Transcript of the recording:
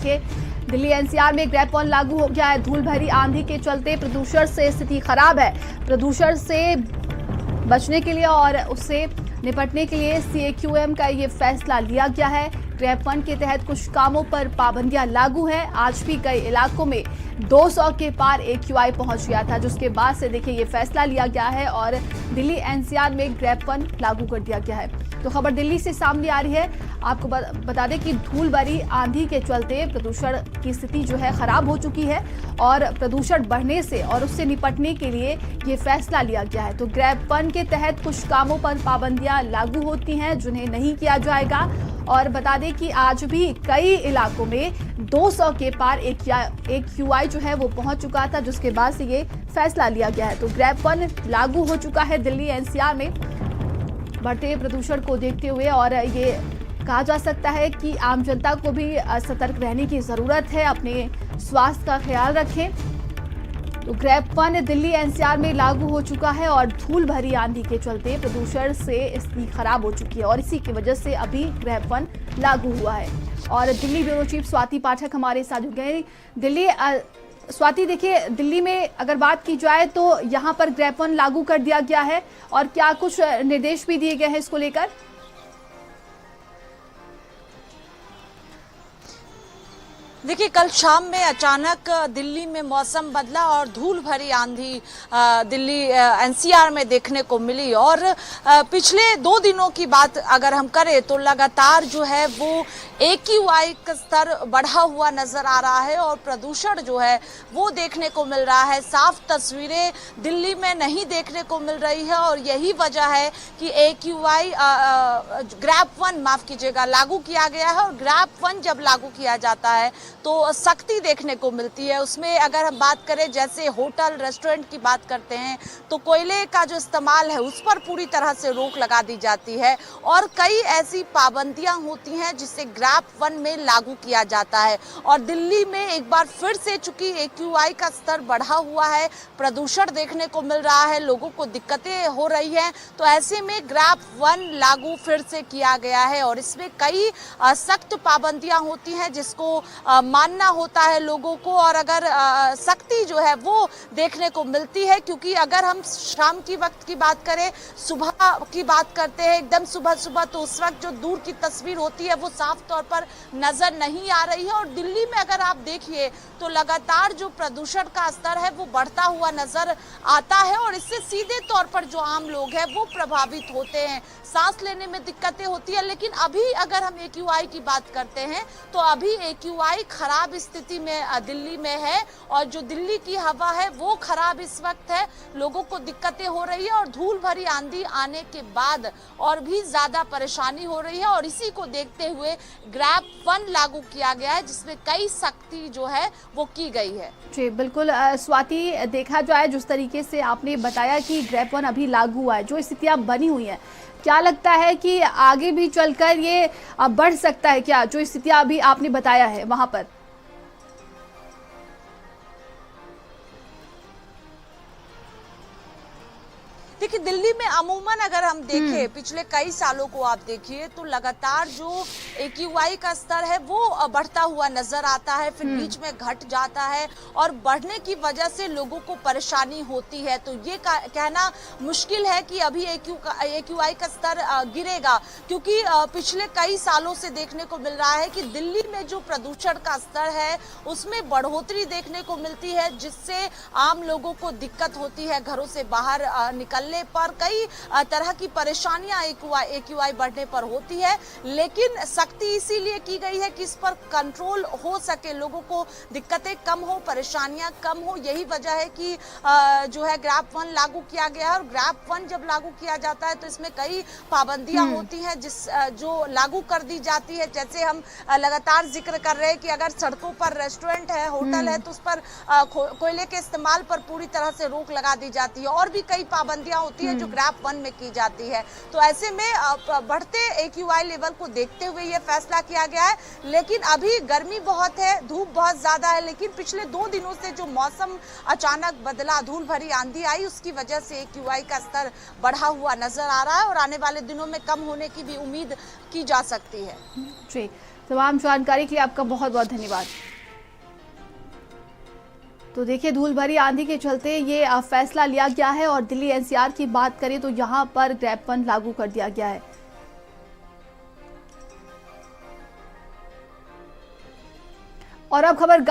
देखिए, दिल्ली एनसीआर में grab one लागू हो गया है। धूल भरी आंधी के चलते प्रदूषण से स्थिति खराब है। प्रदूषण से बचने के लिए और उससे निपटने के लिए सीएक्यूएम का ये फैसला लिया गया है। ग्रैप वन के तहत कुछ कामों पर पाबंदियां लागू हैं। आज भी कई इलाकों में 200 के पार AQI पहुंच गया था, जिसके बाद से देखिए ये फैसला लिया गया है और दिल्ली एनसीआर में ग्रैप वन लागू कर दिया गया है। तो खबर दिल्ली से सामने आ रही है। आपको बता दें कि धूल भरी आंधी के चलते प्रदूषण की स्थिति जो है खराब हो चुकी है और प्रदूषण बढ़ने से और उससे निपटने के लिए ये फैसला लिया गया है। तो ग्रैप वन के तहत कुछ कामों पर पाबंदियां लागू होती हैं जिन्हें नहीं किया जाएगा। और बता दें कि आज भी कई इलाकों में 200 के पार AQI जो है वो पहुंच चुका था, जिसके बाद से ये फैसला लिया गया है। तो ग्रैप वन लागू हो चुका है दिल्ली एनसीआर में बढ़ते प्रदूषण को देखते हुए और ये कहा जा सकता है कि आम जनता को भी सतर्क रहने की जरूरत है, अपने स्वास्थ्य का ख्याल रखें। तो ग्रैप वन दिल्ली एनसीआर में लागू हो चुका है और धूल भरी आंधी के चलते प्रदूषण से स्थिति खराब हो चुकी है और इसी की वजह से अभी ग्रैप वन लागू हुआ है। और दिल्ली ब्यूरो चीफ स्वाति पाठक हमारे साथ जुड़ गए। दिल्ली स्वाति, देखिए, दिल्ली में अगर बात की जाए तो यहाँ पर ग्रैप वन लागू कर दिया गया है और क्या कुछ निर्देश भी दिए गए हैं इसको लेकर? देखिए, कल शाम में अचानक दिल्ली में मौसम बदला और धूल भरी आंधी दिल्ली एनसीआर में देखने को मिली। और पिछले 2 दिनों की बात अगर हम करें तो लगातार जो है वो AQI का स्तर बढ़ा हुआ नजर आ रहा है और प्रदूषण जो है वो देखने को मिल रहा है। साफ तस्वीरें दिल्ली में नहीं देखने को मिल रही है और यही वजह है कि AQI ग्रैप वन, माफ कीजिएगा, लागू किया गया है। और ग्रैप वन जब लागू किया जाता है तो सख्ती देखने को मिलती है। उसमें अगर हम बात करें, जैसे होटल रेस्टोरेंट की बात करते हैं तो कोयले का जो इस्तेमाल है उस पर पूरी तरह से रोक लगा दी जाती है और कई ऐसी पाबंदियां होती हैं जिसे ग्रैप वन में लागू किया जाता है। और दिल्ली में एक बार फिर से चूंकि AQI का स्तर बढ़ा हुआ है, प्रदूषण देखने को मिल रहा है, लोगों को दिक्कतें हो रही हैं, तो ऐसे में ग्रैप वन लागू फिर से किया गया है और इसमें कई सख्त पाबंदियां होती हैं जिसको मानना होता है लोगों को। और अगर सख्ती जो है वो देखने को मिलती है, क्योंकि अगर हम शाम की वक्त की बात करें, सुबह की बात करते हैं, एकदम सुबह सुबह, तो उस वक्त जो दूर की तस्वीर होती है वो साफ तौर पर नजर नहीं आ रही है। और दिल्ली में अगर आप देखिए तो लगातार जो प्रदूषण का स्तर है वो बढ़ता हुआ नजर आता है और इससे सीधे तौर पर जो आम लोग हैं वो प्रभावित होते हैं, सांस लेने में दिक्कतें होती है। लेकिन अभी अगर हम AQI की बात करते हैं तो अभी AQI खराब स्थिति में दिल्ली में है और जो दिल्ली की हवा है वो खराब इस वक्त है, लोगों को दिक्कतें हो रही है और धूल भरी आंधी आने के बाद और भी ज्यादा परेशानी हो रही है। और इसी को देखते हुए ग्रैप वन लागू किया गया है जिसमें कई सख्ती जो है वो की गई है। जी बिल्कुल स्वाति, देखा जाए जिस तरीके से आपने बताया कि ग्रैप वन अभी लागू हुआ है, जो स्थितियां बनी हुई हैं, क्या लगता है कि आगे भी चलकर ये बढ़ सकता है क्या, जो स्थितियां अभी आपने बताया है वहां पर? देखिए, दिल्ली में अमूमन अगर हम देखें पिछले कई सालों को आप देखिए तो लगातार जो AQI का स्तर है वो बढ़ता हुआ नजर आता है, फिर बीच में घट जाता है और बढ़ने की वजह से लोगों को परेशानी होती है। तो ये कहना मुश्किल है कि अभी AQI का स्तर गिरेगा, क्योंकि पिछले कई सालों से देखने को मिल रहा है कि दिल्ली में जो प्रदूषण का स्तर है उसमें बढ़ोतरी देखने को मिलती है, जिससे आम लोगों को दिक्कत होती है, घरों से बाहर निकलने पर कई तरह की परेशानियां AQI बढ़ने पर होती है। लेकिन सख्ती इसीलिए की गई है कि इस पर कंट्रोल हो सके, लोगों को दिक्कतें कम हो, परेशानियां कम हो। यही वजह है कि जो है ग्रैप वन लागू किया गया है। और ग्रैप वन जब लागू किया जाता है तो इसमें कई पाबंदियां होती हैं जो लागू कर दी जाती है। जैसे हम लगातार जिक्र कर रहे हैं कि अगर सड़कों पर रेस्टोरेंट है, होटल है, तो उस पर कोयले के इस्तेमाल पर पूरी तरह से रोक लगा दी जाती है और भी कई पाबंदियां होती है जो ग्रैप वन में की जाती है। तो ऐसे में बढ़ते AQI लेवल को देखते हुए ये फैसला किया गया है। लेकिन अभी गर्मी बहुत है, धूप बहुत ज्यादा है, लेकिन पिछले 2 दिनों से जो मौसम अचानक बदला, धूल भरी आंधी आई, उसकी वजह से AQI का स्तर बढ़ा हुआ नजर आ रहा है और आने वाले दिनों में कम होने की भी उम्मीद की जा सकती है। जी तमाम जानकारी के लिए आपका बहुत बहुत धन्यवाद। तो देखिए, धूल भरी आंधी के चलते ये फैसला लिया गया है और दिल्ली एनसीआर की बात करें तो यहां पर ग्रैब 1 लागू कर दिया गया है। और अब खबर